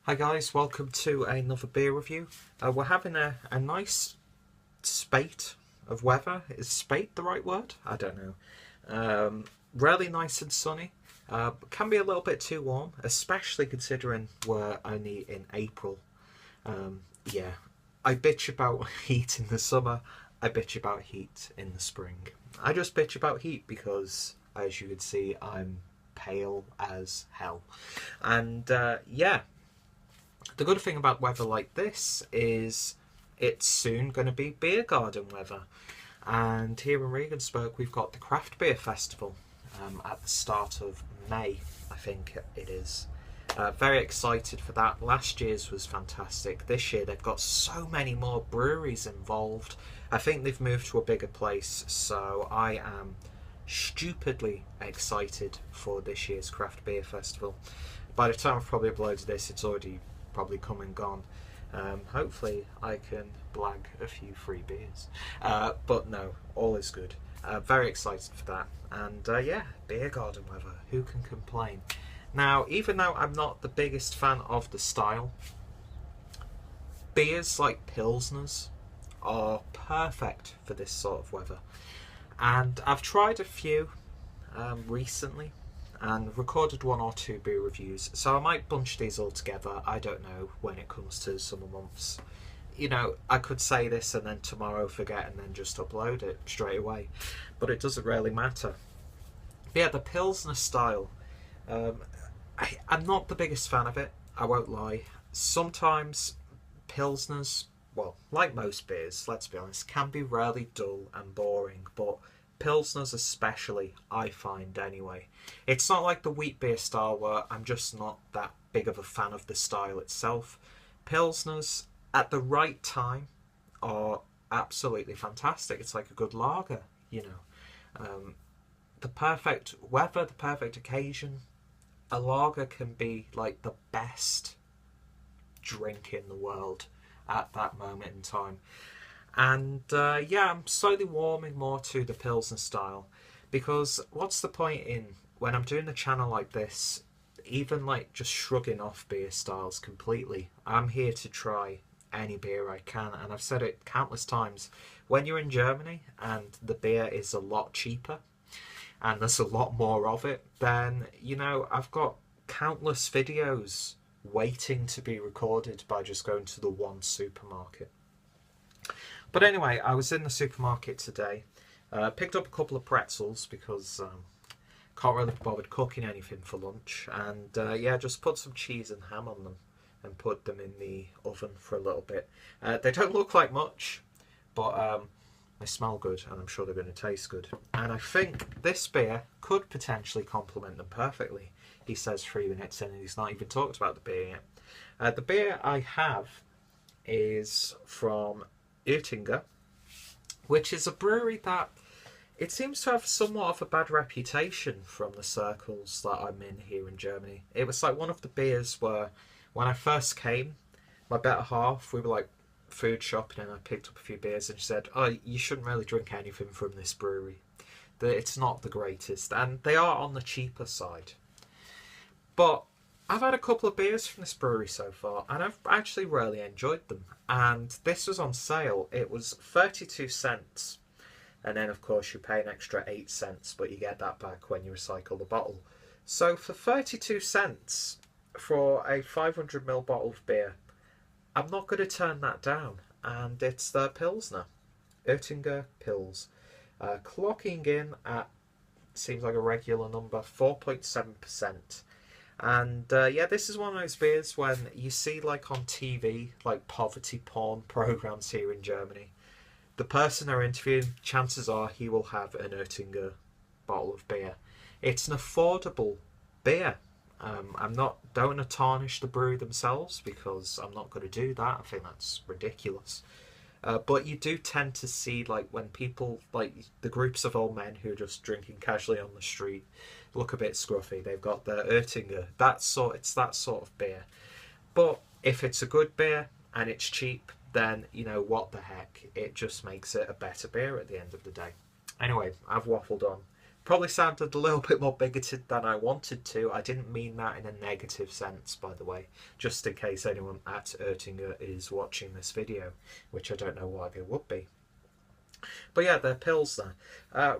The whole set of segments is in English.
Hi guys, welcome to another beer review. We're having a nice spate of weather. Is spate the right word? I don't know. Really nice and sunny. Can be a little bit too warm, especially considering we're only in April. Yeah, I bitch about heat in the summer. I bitch about heat in the spring. I just bitch about heat because, as you can see, I'm pale as hell. And yeah. The good thing about weather like this is it's soon going to be beer garden weather. And here in Regensburg we've got the Craft Beer Festival at the start of May, I think it is. Very excited for that. Last year's was fantastic. This year they've got so many more breweries involved. I think they've moved to a bigger place, so I am stupidly excited for this year's Craft Beer Festival. By the time I've probably uploaded this, it's already probably come and gone. Hopefully I can blag a few free beers, but no, all is good. Very excited for that. And yeah, beer garden weather, who can complain? Now, even though I'm not the biggest fan of the style, beers like Pilsners are perfect for this sort of weather. And I've tried a few recently and recorded one or two beer reviews, so I might bunch these all together. I don't know when it comes to summer months. You know, I could say this and then tomorrow forget and then just upload it straight away, but it doesn't really matter. But yeah, the Pilsner style, I'm not the biggest fan of it, I won't lie. Sometimes Pilsners, well, like most beers, let's be honest, can be really dull and boring, but Pilsners especially, I find anyway. It's not like the wheat beer style where I'm just not that big of a fan of the style itself. Pilsners, at the right time, are absolutely fantastic. It's like a good lager, you know. The perfect weather, the perfect occasion, a lager can be like the best drink in the world at that moment in time. And yeah, I'm slowly warming more to the Pilsner style, because what's the point in, when I'm doing a channel like this, even like just shrugging off beer styles completely? I'm here to try any beer I can, and I've said it countless times. When you're in Germany and the beer is a lot cheaper and there's a lot more of it, then, you know, I've got countless videos waiting to be recorded by just going to the one supermarket. But anyway, I was in the supermarket today, picked up a couple of pretzels because can't really be bothered cooking anything for lunch, and yeah, just put some cheese and ham on them and put them in the oven for a little bit. They don't look like much, but they smell good, and I'm sure they're going to taste good. And I think this beer could potentially complement them perfectly. He says 3 minutes in and he's not even talked about the beer yet. The beer I have is from OeTTINGER, which is a brewery that it seems to have somewhat of a bad reputation from the circles that I'm in here in Germany. It was like one of the beers where, when I first came, my better half, we were like food shopping and I picked up a few beers and she said, oh, you shouldn't really drink anything from this brewery. It's not the greatest, and they are on the cheaper side. But I've had a couple of beers from this brewery so far, and I've actually really enjoyed them. And this was on sale. It was 32 cents. And then, of course, you pay an extra 8 cents, but you get that back when you recycle the bottle. So for 32 cents for a 500ml bottle of beer, I'm not going to turn that down. And it's the Pilsner. OeTTINGER Pils. Clocking in at, seems like a regular number, 4.7%. And yeah, this is one of those beers when you see, like on TV, like poverty porn programs here in Germany, the person they're interviewing, chances are he will have an OeTTINGER bottle of beer. It's an affordable beer. Don't want to tarnish the brewery themselves, because I'm not going to do that. I think that's ridiculous. But you do tend to see, like, when people, like the groups of old men who are just drinking casually on the street, look a bit scruffy. They've got their OeTTINGER. It's that sort of beer. But if it's a good beer and it's cheap, then, you know, what the heck? It just makes it a better beer at the end of the day. Anyway, I've waffled on. Probably sounded a little bit more bigoted than I wanted to. I didn't mean that in a negative sense, by the way, just in case anyone at OeTTINGER is watching this video, which I don't know why they would be. But yeah, they're Pilsner.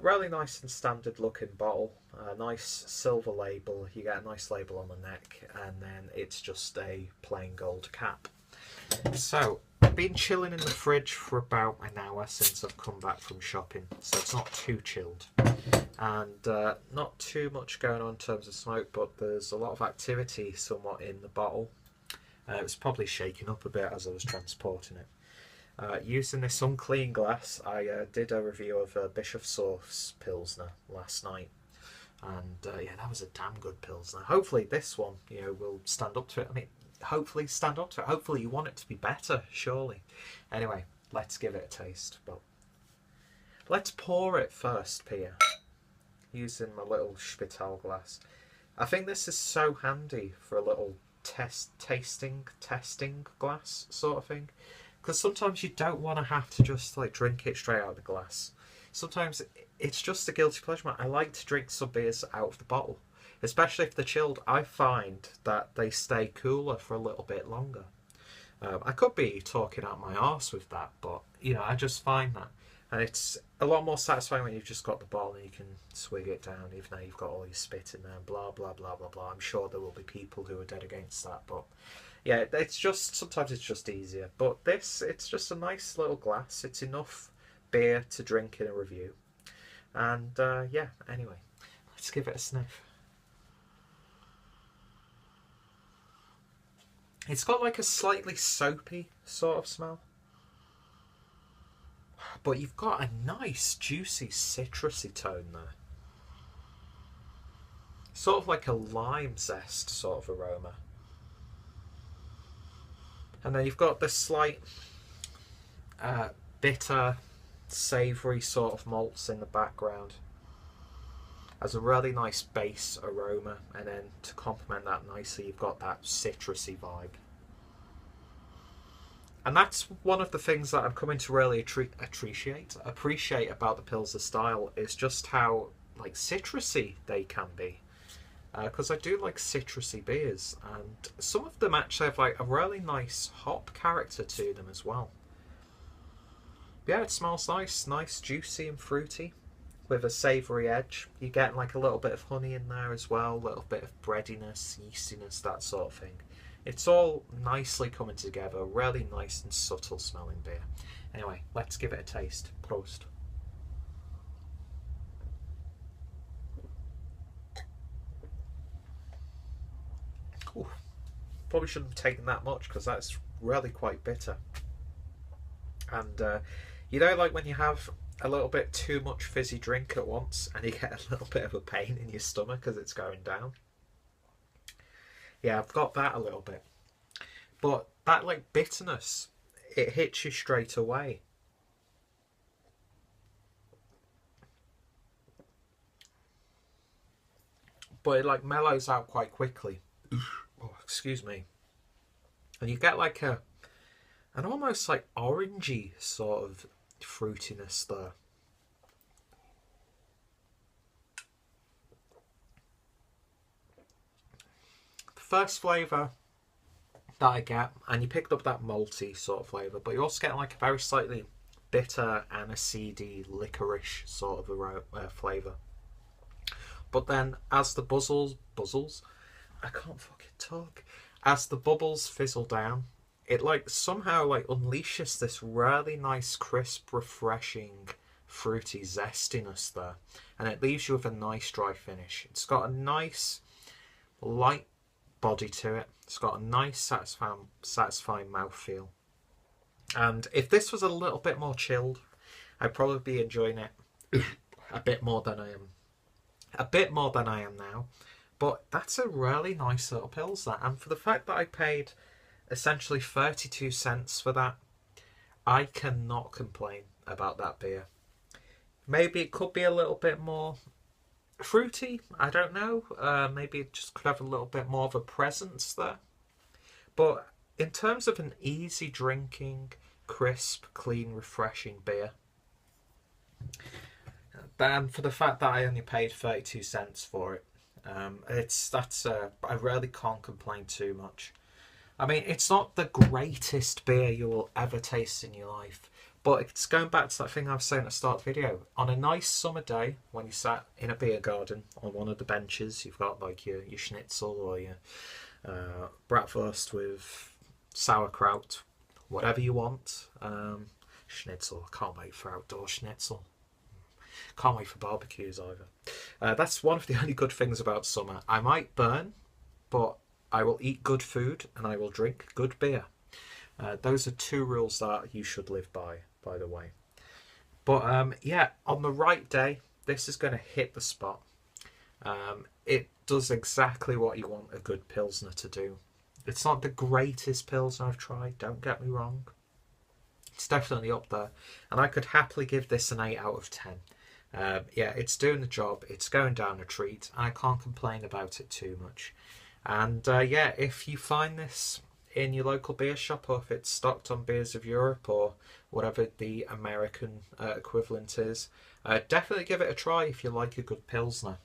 Really nice and standard looking bottle. Nice silver label. You get a nice label on the neck, and then it's just a plain gold cap. So, I've been chilling in the fridge for about an hour since I've come back from shopping, so it's not too chilled. And not too much going on in terms of smoke, but there's a lot of activity somewhat in the bottle. It was probably shaking up a bit as I was transporting it. Using this unclean glass, I did a review of Bishop Sauce Pilsner last night. And yeah, that was a damn good Pilsner. Hopefully this one, you know, will stand up to it. I mean, hopefully stand up to it. Hopefully you want it to be better, surely. Anyway, let's give it a taste. But let's pour it first, Pia, using my little Spital glass. I think this is so handy for a little testing glass sort of thing. Because sometimes you don't want to have to just like drink it straight out of the glass. Sometimes it's just a guilty pleasure. I like to drink some beers out of the bottle, especially if they're chilled. I find that they stay cooler for a little bit longer. I could be talking out my arse with that, but you know, I just find that, and it's a lot more satisfying when you've just got the bottle and you can swig it down, even though you've got all your spit in there. And blah blah blah blah blah. I'm sure there will be people who are dead against that, but yeah, it's just sometimes it's just easier. But this, it's just a nice little glass. It's enough beer to drink in a review. And yeah, anyway, let's give it a sniff. It's got like a slightly soapy sort of smell. But you've got a nice, juicy, citrusy tone there. Sort of like a lime zest sort of aroma. And then you've got this slight bitter, savoury sort of malts in the background. Has a really nice base aroma, and then to complement that nicely, you've got that citrusy vibe. And that's one of the things that I'm coming to really appreciate about the Pilsner style, is just how like citrusy they can be. Because I do like citrusy beers, and some of them actually have like a really nice hop character to them as well. Yeah, it smells nice, juicy and fruity, with a savoury edge. You get like a little bit of honey in there as well, a little bit of breadiness, yeastiness, that sort of thing. It's all nicely coming together, really nice and subtle smelling beer. Anyway, let's give it a taste. Prost. Ooh, probably shouldn't have taken that much because that's really quite bitter. And you know, like when you have a little bit too much fizzy drink at once and you get a little bit of a pain in your stomach as it's going down. Yeah, I've got that a little bit. But that like bitterness, it hits you straight away. But it like mellows out quite quickly. Oh, excuse me. And you get like an almost like orangey sort of fruitiness there. The first flavour that I get, and you picked up that malty sort of flavour, but you also get like a very slightly bitter and a seedy licorice sort of flavour. But then as the I can't fucking talk. As the bubbles fizzle down, it like somehow like unleashes this really nice, crisp, refreshing, fruity zestiness there, and it leaves you with a nice dry finish. It's got a nice light body to it. It's got a nice satisfying mouthfeel. And if this was a little bit more chilled, I'd probably be enjoying it a bit more than I am now. But that's a really nice little Pilsner, and for the fact that I paid essentially 32 cents for that, I cannot complain about that beer. Maybe it could be a little bit more fruity, I don't know. Maybe it just could have a little bit more of a presence there. But in terms of an easy drinking, crisp, clean, refreshing beer, And for the fact that I only paid 32 cents for it, I really can't complain too much. I mean, it's not the greatest beer you will ever taste in your life, but it's going back to that thing I was saying at the start of the video. On a nice summer day, when you sat in a beer garden on one of the benches, you've got like your schnitzel or your bratwurst with sauerkraut, whatever you want. Schnitzel, I can't wait for outdoor schnitzel. Can't wait for barbecues either. That's one of the only good things about summer. I might burn, but I will eat good food and I will drink good beer. Those are two rules that you should live by the way. But yeah, on the right day, this is going to hit the spot. It does exactly what you want a good Pilsner to do. It's not the greatest Pilsner I've tried, don't get me wrong. It's definitely up there. And I could happily give this an 8 out of 10. Yeah, it's doing the job. It's going down a treat. And I can't complain about it too much. And yeah, if you find this in your local beer shop, or if it's stocked on Beers of Europe or whatever the American equivalent is, definitely give it a try if you like a good Pilsner.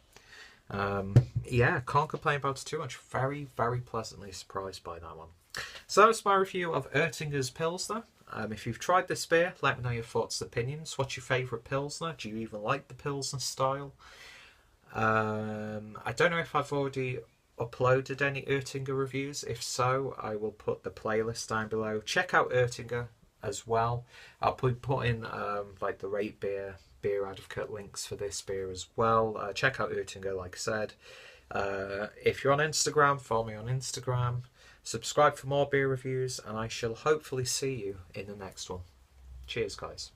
Yeah, can't complain about it too much. Very, very pleasantly surprised by that one. So that's my review of OeTTINGER's Pilsner. If you've tried this beer, let me know your thoughts and opinions. What's your favourite Pilsner? Do you even like the Pilsner style? I don't know if I've already uploaded any OeTTINGER reviews. If so, I will put the playlist down below. Check out OeTTINGER as well. I'll be putting like the rate beer advocate links for this beer as well. Check out OeTTINGER, like I said. If you're on Instagram, follow me on Instagram. Subscribe for more beer reviews, and I shall hopefully see you in the next one. Cheers, guys.